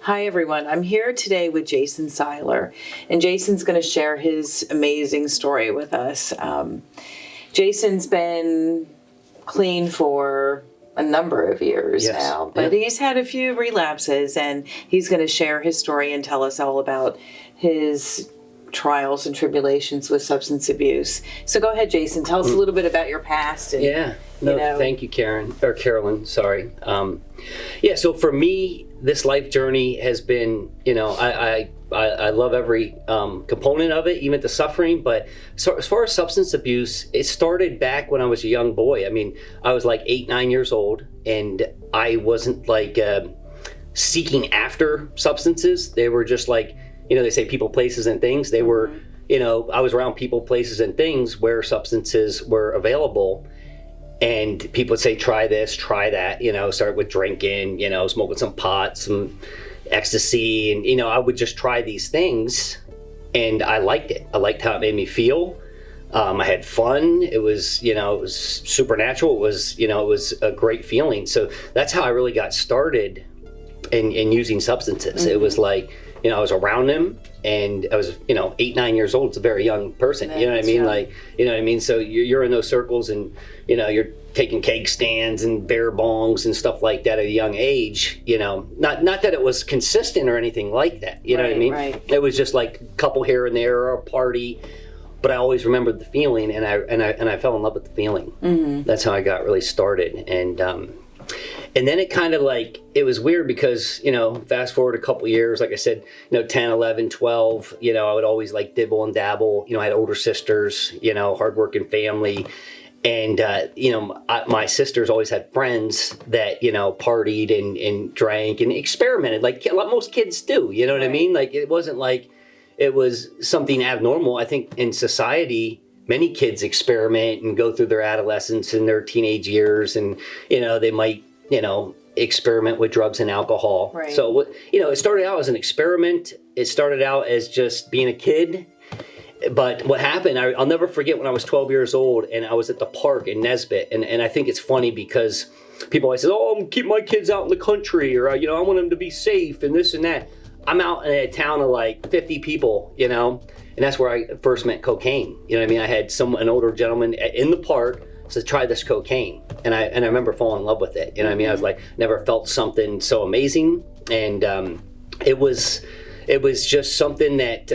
Hi, everyone. I'm here today with Jason Seiler, and Jason's going to share his amazing story with us. Jason's been clean for a number of years now, but he's had a few relapses, and he's going to share his story and tell us all about his trials and tribulations with substance abuse. So go ahead, Jason. Tell us a little bit about your past. And, thank you, Carolyn. Sorry. So for me, this life journey has been, I love every component of it, even the suffering. But so as far as substance abuse, it started back when I was a young boy. I mean, I was like 8, 9 years old, and I wasn't like seeking after substances. They were just like, they say people, places, and things. They were, I was around people, places, and things where substances were available. And people would say, try this, try that, start with drinking, smoking some pot, some ecstasy. And, I would just try these things. And I liked it. I liked how it made me feel. I had fun. It was, it was supernatural. It was, it was a great feeling. So that's how I really got started in using substances. It was like, I was around them, and I was, 8, 9 years old. It's a very young person. You know what I mean? Like, So you're in those circles, and, you're taking keg stands and bear bongs and stuff like that at a young age. Not that it was consistent or anything like that. You know what I mean? Right. It was just like a couple here and there or a party. But I always remembered the feeling, and I fell in love with the feeling. Mm-hmm. That's how I got really started. And then it kind of like, it was weird because, fast forward a couple years, like I said, 10, 11, 12, I would always like dibble and dabble. I had older sisters, hardworking family. And, my sisters always had friends that, partied and drank and experimented like most kids do. You know what I mean? Like, it wasn't like it was something abnormal. I think in society, many kids experiment and go through their adolescence and their teenage years, and they might experiment with drugs and alcohol. Right. So it started out as an experiment. It started out as just being a kid. But what happened, I'll never forget when I was 12 years old and I was at the park in Nesbitt, and I think it's funny because people always say, "Oh, I'm keeping my kids out in the country," or I want them to be safe and this and that. I'm out in a town of like 50 people, and that's where I first met cocaine. You know what I mean? I had an older gentleman in the park said, "Try this cocaine," and I remember falling in love with it. You know what I mean? I was like, never felt something so amazing, and it was just something that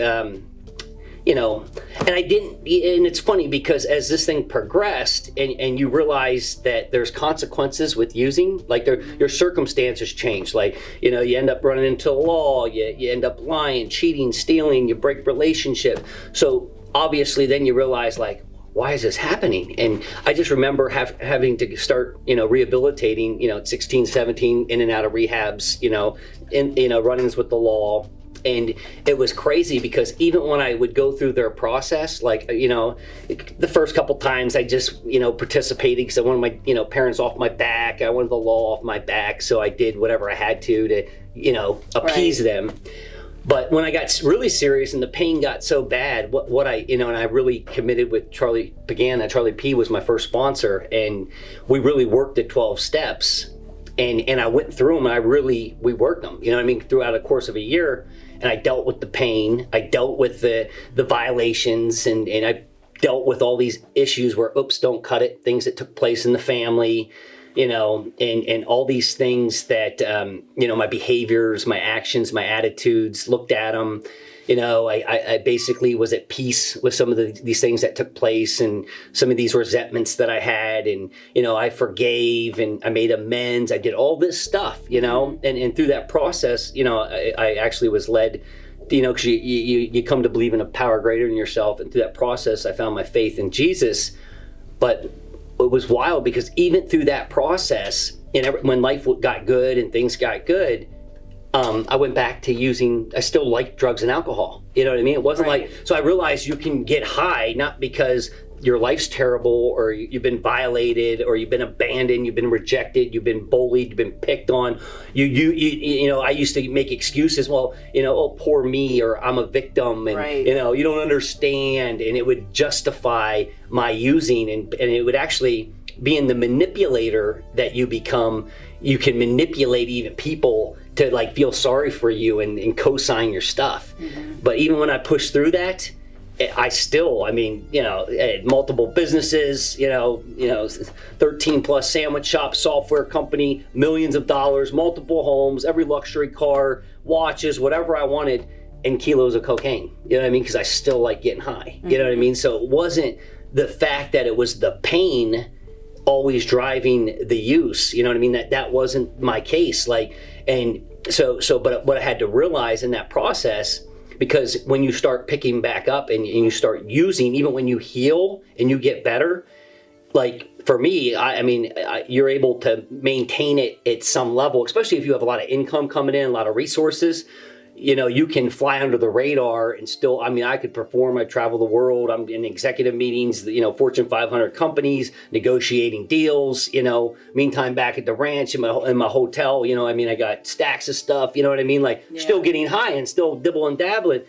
and I didn't. And it's funny because as this thing progressed, and you realize that there's consequences with using, like your circumstances change. Like you end up running into the law, you end up lying, cheating, stealing, you break relationship. So obviously, then you realize like, why is this happening? And I just remember having to start, rehabilitating, 16, 17, in and out of rehabs, run-ins with the law. And it was crazy because even when I would go through their process, like, the first couple times I just, participated because I wanted my, parents off my back. I wanted the law off my back. So I did whatever I had to appease them. But when I got really serious and the pain got so bad, what I, and I really committed with Charlie Pagana. Charlie P was my first sponsor, and we really worked at 12 steps. And I went through them, and we worked them, throughout a course of a year. And I dealt with the pain. I dealt with the violations, and I dealt with all these issues where, oops, don't cut it, things that took place in the family, and all these things that, my behaviors, my actions, my attitudes, looked at them. I basically was at peace with some of these things that took place and some of these resentments that I had. And, I forgave and I made amends. I did all this stuff, and through that process, I actually was led, because you come to believe in a power greater than yourself. And through that process, I found my faith in Jesus. But it was wild because even through that process, when life got good and things got good, I went back to using, I still liked drugs and alcohol. You know what I mean? It wasn't like, so I realized you can get high, not because your life's terrible or you've been violated or you've been abandoned, you've been rejected, you've been bullied, you've been picked on. I used to make excuses, well, oh, poor me, or I'm a victim, and, you don't understand. And it would justify my using, and it would actually, being the manipulator that you become, you can manipulate even people to like feel sorry for you and co-sign your stuff. But even when I pushed through that, I still, I mean, you know, had multiple businesses, you know, 13 plus sandwich shop, software company, millions of dollars, multiple homes, every luxury car, watches, whatever I wanted, and kilos of cocaine. You know what I mean? Because I still like getting high. You know what I mean? So it wasn't the fact that it was the pain always driving the use. You know what I mean? That wasn't my case. Like, and so, but what I had to realize in that process, because when you start picking back up and you start using, even when you heal and you get better, like for me, I mean, you're able to maintain it at some level, especially if you have a lot of income coming in, a lot of resources. You know, you can fly under the radar and still, I mean, I could perform, I travel the world, I'm in executive meetings, you know, Fortune 500 companies, negotiating deals, you know, meantime back at the ranch in my hotel, you know, I mean, I got stacks of stuff, you know what I mean? Like still getting high and still dibble and dabbling.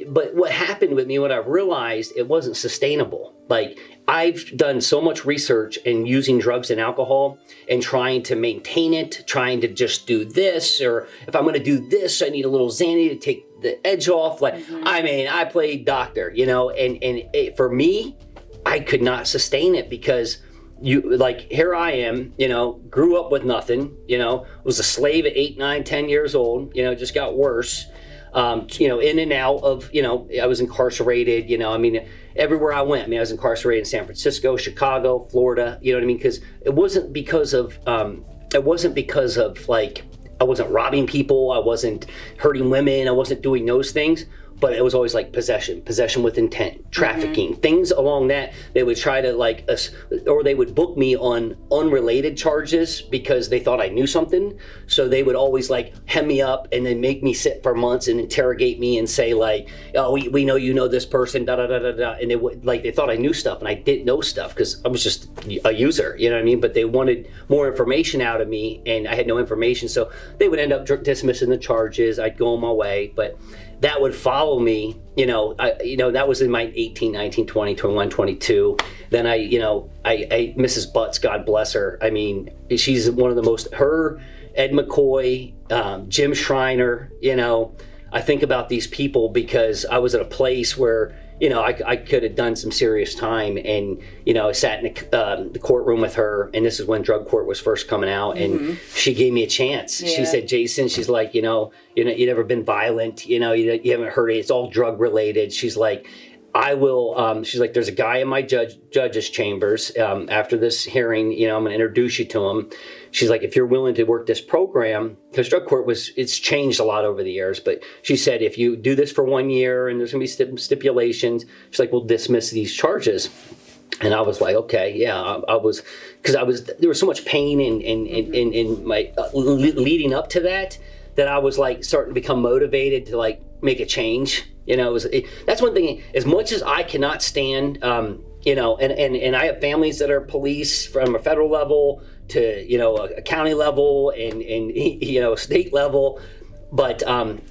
But what happened with me, what I realized, it wasn't sustainable. Like I've done so much research in using drugs and alcohol and trying to maintain it, trying to just do this, or if I'm going to do this, I need a little Xanny to take the edge off. Like, I mean, I played doctor, you know, and for me, I could not sustain it because here I am, you know, grew up with nothing, you know, was a slave at 8, 9, 10 years old, you know, just got worse. You know, in and out of, you know, I was incarcerated, you know, I mean, everywhere I went, I mean, I was incarcerated in San Francisco, Chicago, Florida, you know what I mean? Because it wasn't because of like, I wasn't robbing people, I wasn't hurting women, I wasn't doing those things, but it was always like possession with intent, trafficking, things along that. They would try to like, or they would book me on unrelated charges because they thought I knew something. So they would always like hem me up and then make me sit for months and interrogate me and say like, oh, we know you know this person, da da da da da. And they would like, they thought I knew stuff and I didn't know stuff because I was just a user, you know what I mean? But they wanted more information out of me and I had no information. So they would end up dismissing the charges. I'd go on my way, but that would follow me, you know, that was in my 18, 19, 20, 21, 22. Then I Mrs. Butts, God bless her. I mean, she's one of the most, her, Ed McCoy, Jim Schreiner, you know, I think about these people because I was at a place where, you know, I could have done some serious time, and you know, I sat in the courtroom with her, and this is when drug court was first coming out, and she gave me a chance. Yeah. She said, "Jason," she's like, you never been violent, you know, you haven't heard it. It's all drug related. She's like, I will. She's like, there's a guy in my judge's chambers. After this hearing, you know, I'm going to introduce you to him. She's like, if you're willing to work this program, because drug court it's changed a lot over the years, but she said, if you do this for 1 year and there's going to be stipulations, she's like, we'll dismiss these charges. And I was like, okay, yeah, there was so much pain in my leading up to that I was like starting to become motivated to like make a change. You know, that's one thing. As much as I cannot stand, you know, and I have families that are police from a federal level to, you know, a county level and you know, state level, but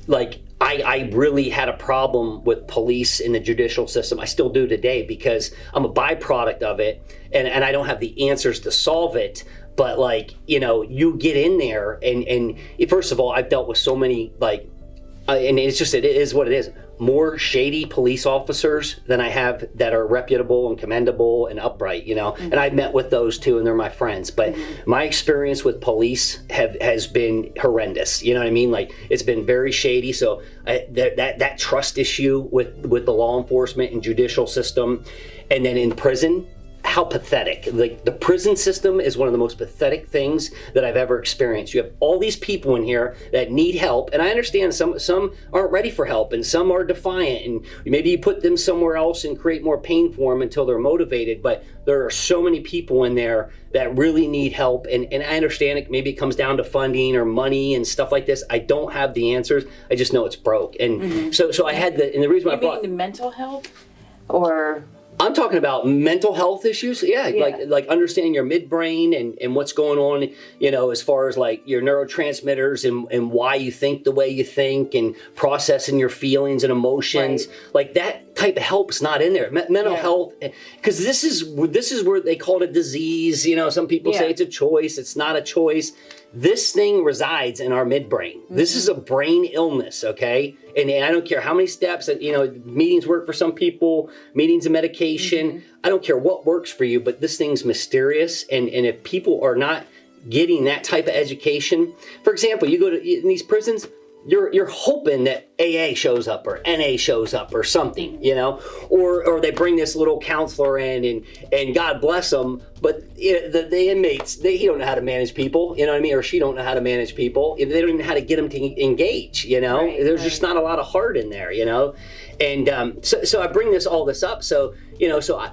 like I really had a problem with police in the judicial system. I still do today because I'm a byproduct of it, and I don't have the answers to solve it. But like, you know, you get in there and first of all, I've dealt with so many like, and it is what it is. More shady police officers than I have that are reputable and commendable and upright, you know. And I've met with those too, and they're my friends. But my experience with police has been horrendous. You know what I mean? Like it's been very shady. So that trust issue with the law enforcement and judicial system, and then in prison. How pathetic. Like the prison system is one of the most pathetic things that I've ever experienced. You have all these people in here that need help, and I understand some aren't ready for help and some are defiant, and maybe you put them somewhere else and create more pain for them until they're motivated, but there are so many people in there that really need help, and I understand it. Maybe it comes down to funding or money and stuff like this. I don't have the answers. I just know it's broke. And so I had and the reason why I brought the mental help or I'm talking about mental health issues. Yeah. Like understanding your midbrain and what's going on, as far as like your neurotransmitters and why you think the way you think and processing your feelings and emotions. Right. Like that type of help's not in there. Mental health, because this is where they call it a disease. Some people say it's a choice. It's not a choice. This thing resides in our midbrain. Mm-hmm. This is a brain illness, okay? And I don't care how many steps, meetings work for some people, meetings and medication. Mm-hmm. I don't care what works for you, but this thing's mysterious. And if people are not getting that type of education, for example, you go to in these prisons, you're hoping that AA shows up or NA shows up or something, or they bring this little counselor in and God bless them, but the inmates, he don't know how to manage people, or she don't know how to manage people. They don't even know how to get them to engage, There's just not a lot of heart in there, And so I bring all this up. So,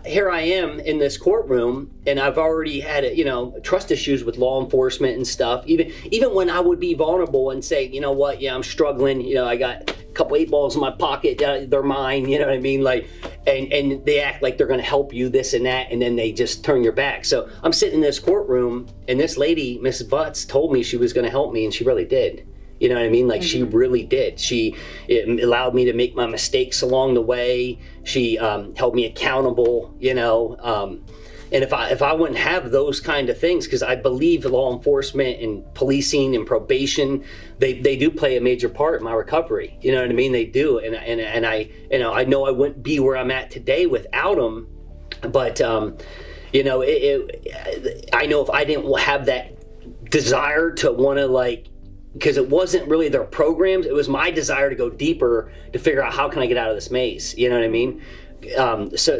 here I am in this courtroom, and I've already had, trust issues with law enforcement and stuff. Even when I would be vulnerable and say, you know what, I'm struggling. I got a couple 8 balls in my pocket. They're mine. You know what I mean? Like, and they act like they're going to help you, this and that, and then they just turn your back. So I'm sitting in this courtroom, and this lady, Mrs. Butts, told me she was going to help me, and she really did. You know what I mean? Like, she really did. It allowed me to make my mistakes along the way. She held me accountable, and if I wouldn't have those kind of things, because I believe law enforcement and policing and probation, they do play a major part in my recovery. You know what I mean? They do. And I know I wouldn't be where I'm at today without them. But, I know if I didn't have that desire to want to, because it wasn't really their programs, it was my desire to go deeper to figure out how can I get out of this maze. You know what I mean? So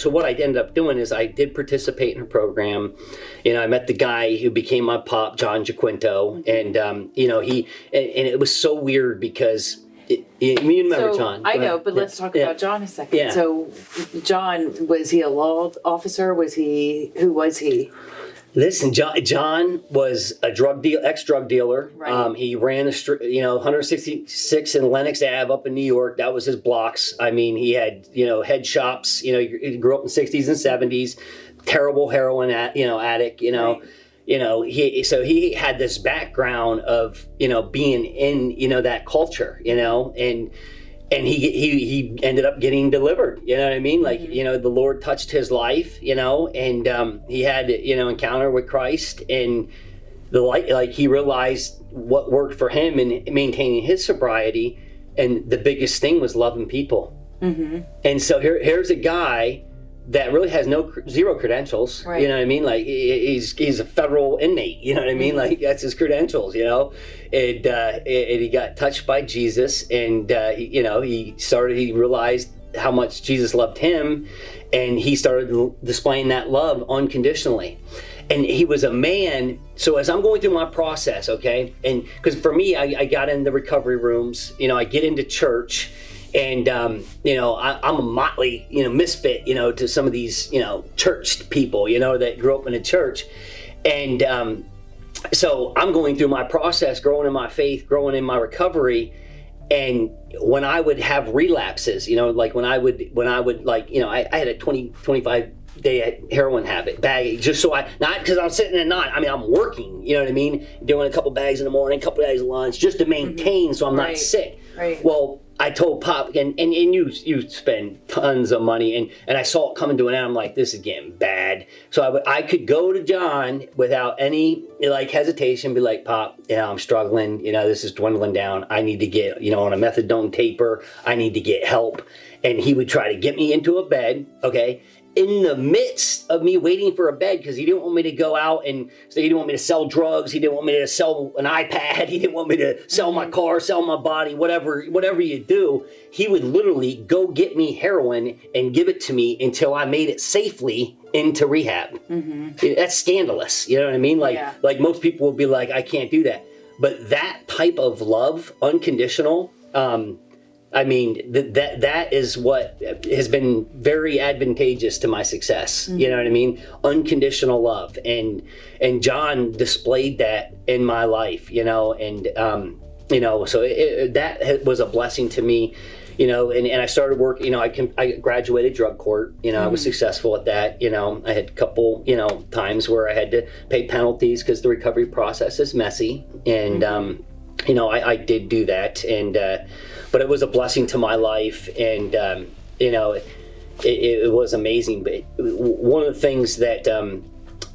what I ended up doing is I did participate in a program. I met the guy who became my pop, John Jaquinto, and it was so weird because you remember John. I know, but let's talk about John a second. Yeah. So John, was he a law officer? Who was he? Listen, John was a ex-drug dealer. Right. He ran 166 in Lenox Ave up in New York. That was his blocks. I mean, he had, head shops. He grew up in the 60s and 70s. Terrible heroin addict. Right. He had this background of being in that culture. And he ended up getting delivered, you know what I mean? Like, the Lord touched his life, and he had, encounter with Christ, and he realized what worked for him in maintaining his sobriety, and the biggest thing was loving people. Mm-hmm. And so here's a guy that really has zero credentials, right. You know what I mean? Like, he's a federal inmate, you know what I mean? Like, that's his credentials, and he got touched by Jesus, and he realized how much Jesus loved him, and he started displaying that love unconditionally. And he was a man. So as I'm going through my process, okay, and because for me, I got in the recovery rooms, I get into church. And, I'm a motley, misfit, to some of these, church people, that grew up in a church. And so I'm going through my process, growing in my faith, growing in my recovery. And when I would have relapses, like when I would I had a 25 day heroin habit, bag, just so not because I'm sitting and I'm working, you know what I mean? Doing a couple bags in the morning, a couple bags of lunch, just to maintain so I'm not sick. Right. Well, I told Pop, and you spend tons of money, and I saw it coming to an end. I'm like, this is getting bad. So I could go to John without any hesitation, be like, Pop, I'm struggling. This is dwindling down. I need to get on a methadone taper. I need to get help. And he would try to get me into a bed. Okay. In the midst of me waiting for a bed, because he didn't want me to go out and so he didn't want me to sell drugs, he didn't want me to sell an iPad, he didn't want me to sell my car, sell my body, whatever you do, he would literally go get me heroin and give it to me until I made it safely into rehab. Mm-hmm. That's scandalous, you know what I mean? Like most people will be like, I can't do that. But that type of love, unconditional, that is what has been very advantageous to my success. Mm-hmm. You know what I mean? Unconditional love. And John displayed that in my life, so that was a blessing to me. and I started work, I graduated drug court, I was successful at that. I had a couple, times where I had to pay penalties because the recovery process is messy. And, I did do that. And, but it was a blessing to my life. And, it was amazing. But one of the things that,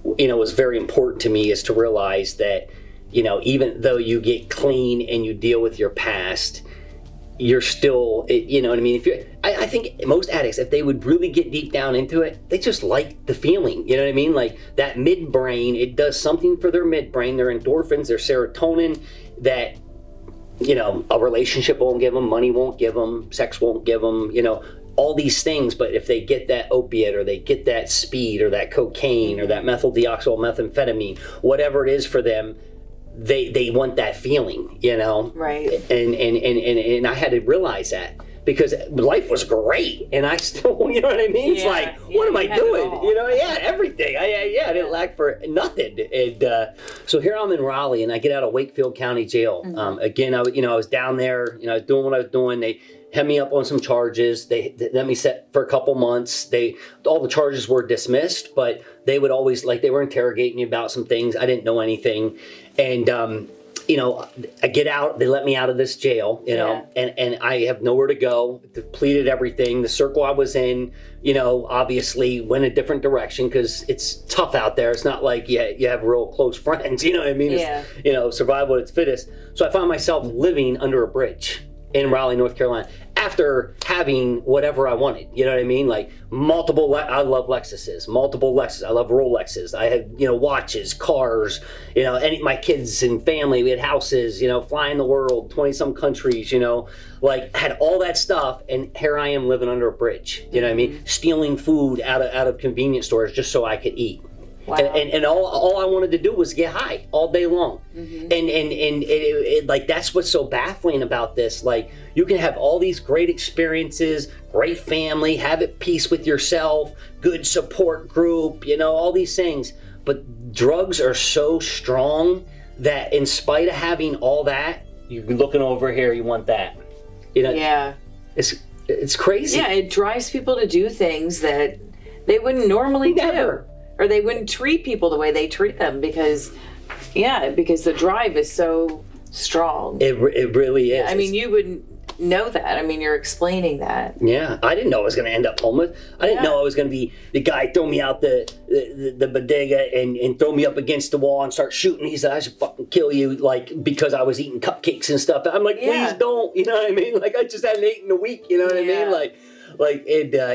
was very important to me is to realize that, even though you get clean and you deal with your past, you're still, you know what I mean? I think most addicts, if they would really get deep down into it, they just like the feeling, you know what I mean? Like that midbrain, it does something for their midbrain, their endorphins, their serotonin that, a relationship won't give them, money won't give them, sex won't give them, all these things. But if they get that opiate or they get that speed or that cocaine or that methyl methamphetamine, whatever it is for them, they want that feeling, Right. And I had to realize that because life was great and I still, you know what I mean? It's like, what am I doing? Everything. I didn't lack for nothing. And so here I'm in Raleigh and I get out of Wakefield County Jail. Again, I was down there, I was doing what I was doing. They had me up on some charges. They let me sit for a couple months. All the charges were dismissed, but they would always, they were interrogating me about some things. I didn't know anything. And, I get out, they let me out of this jail, and I have nowhere to go, depleted everything. The circle I was in, obviously went a different direction because it's tough out there. It's not like you have real close friends, you know what I mean? Yeah. It's, survival at its fittest. So I found myself living under a bridge in Raleigh, North Carolina, after having whatever I wanted, you know what I mean? Like I love Lexuses, multiple Lexuses. I love Rolexes. I had, watches, cars, my kids and family, we had houses, flying the world, 20 some countries, had all that stuff. And here I am living under a bridge, you know what I mean? Stealing food out of convenience stores just so I could eat. Wow. And all I wanted to do was get high all day long. And it, that's what's so baffling about this. Like, you can have all these great experiences, great family, have at peace with yourself, good support group, all these things. But drugs are so strong that in spite of having all that, you're looking over here, you want that. Yeah. It's crazy. Yeah, it drives people to do things that they wouldn't normally do. Or they wouldn't treat people the way they treat them because the drive is so strong. It really is. I mean, you wouldn't know that. I mean, you're explaining that. Yeah, I didn't know I was going to end up homeless. I didn't know I was going to be the guy throw me out the bodega and throw me up against the wall and start shooting. He said, I should fucking kill you, because I was eating cupcakes and stuff. I'm like, please don't. You know what I mean? Like, I just hadn't eaten in a week. You know what I mean?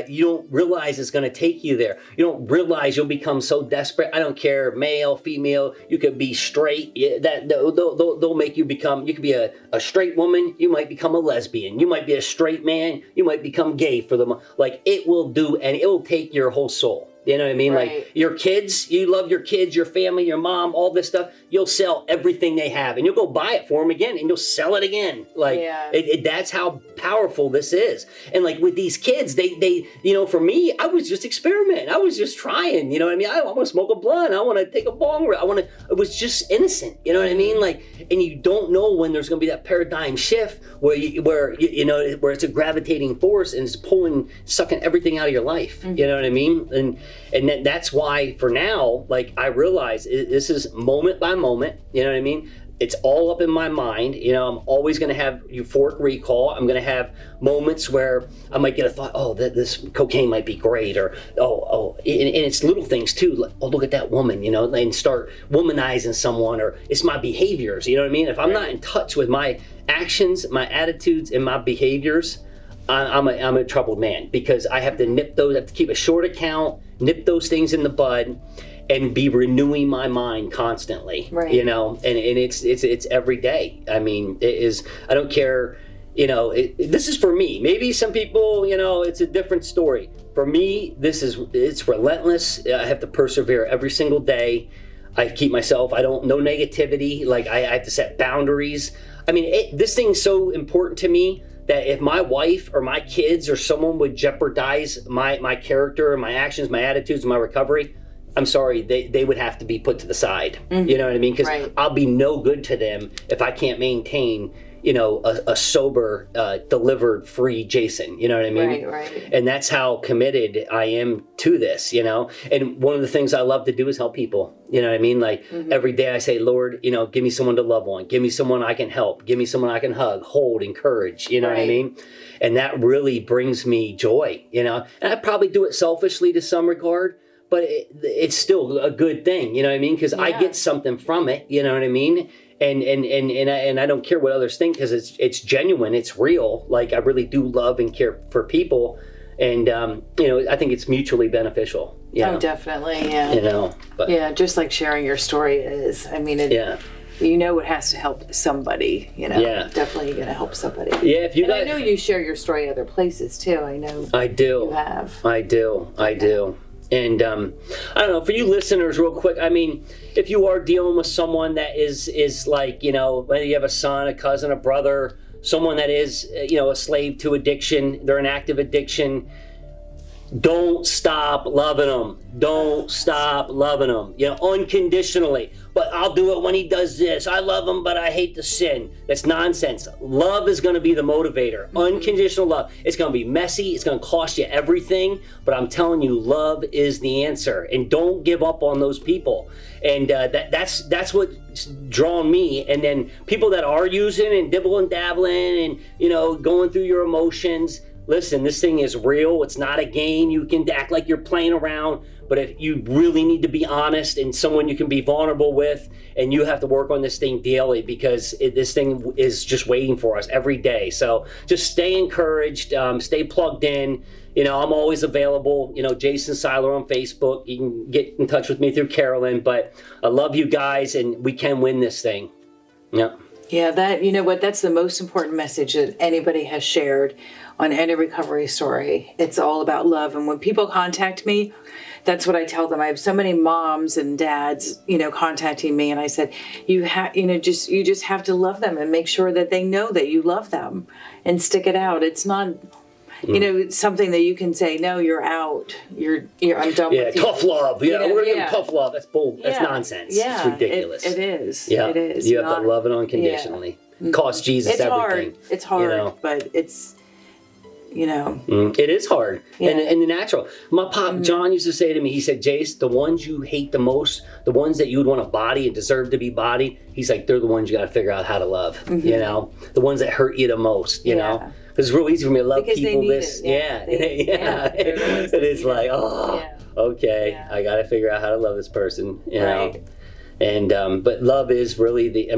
You don't realize it's going to take you there. You don't realize you'll become so desperate. I don't care, male, female. You could be straight. They'll make you become. You could be a straight woman. You might become a lesbian. You might be a straight man. You might become gay for them. It will do, and it will take your whole soul. You know what I mean? Right. Like, your kids, you love your kids, your family, your mom, all this stuff. You'll sell everything they have, and you'll go buy it for them again, and you'll sell it again. That's how powerful this is. And with these kids, they for me, I was just experimenting. I was just trying. You know what I mean? I want to smoke a blunt. I want to take a bong rip. It was just innocent. You know what I mean? And you don't know when there's going to be that paradigm shift where it's a gravitating force and it's sucking everything out of your life. Mm-hmm. You know what I mean? And that's why for now, I realize this is moment by moment, you know what I mean? It's all up in my mind. I'm always going to have euphoric recall. I'm going to have moments where I might get a thought, this cocaine might be great, or, and it's little things too. Look at that woman, and start womanizing someone, or it's my behaviors, you know what I mean? If I'm not in touch with my actions, my attitudes, and my behaviors, I'm a troubled man, because I have to nip those, I have to keep a short account, nip those things in the bud, and be renewing my mind constantly. Right. And it's every day. I mean, it is, I don't care, this is for me. Maybe some people, it's a different story. For me, it's relentless. I have to persevere every single day. I keep myself, no negativity. I have to set boundaries. I mean, this thing's so important to me that if my wife or my kids or someone would jeopardize my character and my actions, my attitudes, my recovery, I'm sorry, they would have to be put to the side. Mm-hmm. You know what I mean? Because I'll be no good to them if I can't maintain, a sober, delivered, free Jason. You know what I mean? Right. And that's how committed I am to this, And one of the things I love to do is help people. You know what I mean? Like every day I say, Lord, give me someone to love on. Give me someone I can help. Give me someone I can hug, hold, encourage. You know what I mean? And that really brings me joy, And I probably do it selfishly to some regard, but it's still a good thing. You know what I mean? Because I get something from it. You know what I mean? And I don't care what others think, because it's genuine, it's real. Like, I really do love and care for people, and I think it's mutually beneficial. Oh, definitely, yeah. But just like sharing your story is. I mean, it has to help somebody. Definitely going to help somebody. Yeah, if you and guys, I know you share your story other places too. I know. I do. You have. I do. And I don't know, for you listeners, real quick, I mean, if you are dealing with someone that is like, whether you have a son, a cousin, a brother, someone that is, a slave to addiction, they're in active addiction, don't stop loving them. Don't stop loving them, unconditionally. But I'll do it when he does this. I love him, but I hate the sin. That's nonsense. Love is going to be the motivator. Unconditional love. It's going to be messy. It's going to cost you everything. But I'm telling you, love is the answer. And don't give up on those people. And that's what's drawn me. And then people that are using and dibble and dabbling and, going through your emotions. Listen, this thing is real. It's not a game. You can act like you're playing around, but if you really need to be honest and someone you can be vulnerable with, and you have to work on this thing daily, because this thing is just waiting for us every day. So just stay encouraged, stay plugged in. I'm always available, Jason Seiler on Facebook. You can get in touch with me through Carolyn, but I love you guys, and we can win this thing. Yeah. Yeah, that's the most important message that anybody has shared on any recovery story. It's all about love. And when people contact me, that's what I tell them. I have so many moms and dads, contacting me, and I said, you just have to love them and make sure that they know that you love them and stick it out. It's not it's something that you can say, no, you're out. I'm done with you. Tough love. We're going to give them tough love. That's bull. That's nonsense. Yeah, it's ridiculous. It is. Yeah. It is. You have to love it unconditionally. Cost Jesus it's everything. It's hard, but it's, It is hard. And the natural. My pop, John, used to say to me, he said, Jace, the ones you hate the most, the ones that you would want to body and deserve to be bodied, he's like, they're the ones you got to figure out how to love, the ones that hurt you the most, you know? Because it's real easy for me to love because people. It is like, okay, I got to figure out how to love this person, you know? And, but love is really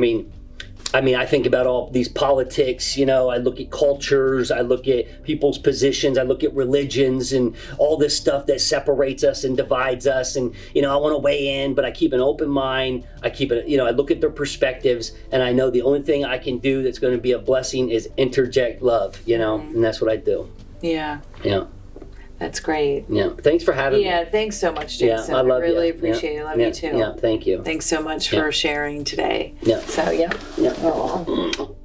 I think about all these politics, I look at cultures, I look at people's positions, I look at religions and all this stuff that separates us and divides us. And, I want to weigh in, but I keep an open mind. I keep it, I look at their perspectives, and I know the only thing I can do that's going to be a blessing is interject love, and that's what I do. Yeah. Yeah. That's great. Yeah. Thanks for having me. Yeah. Thanks so much, Jason. I love really you. appreciate it. I love you too. Yeah. Thank you. Thanks so much for sharing today. Yeah. So, yeah. Yeah. Oh.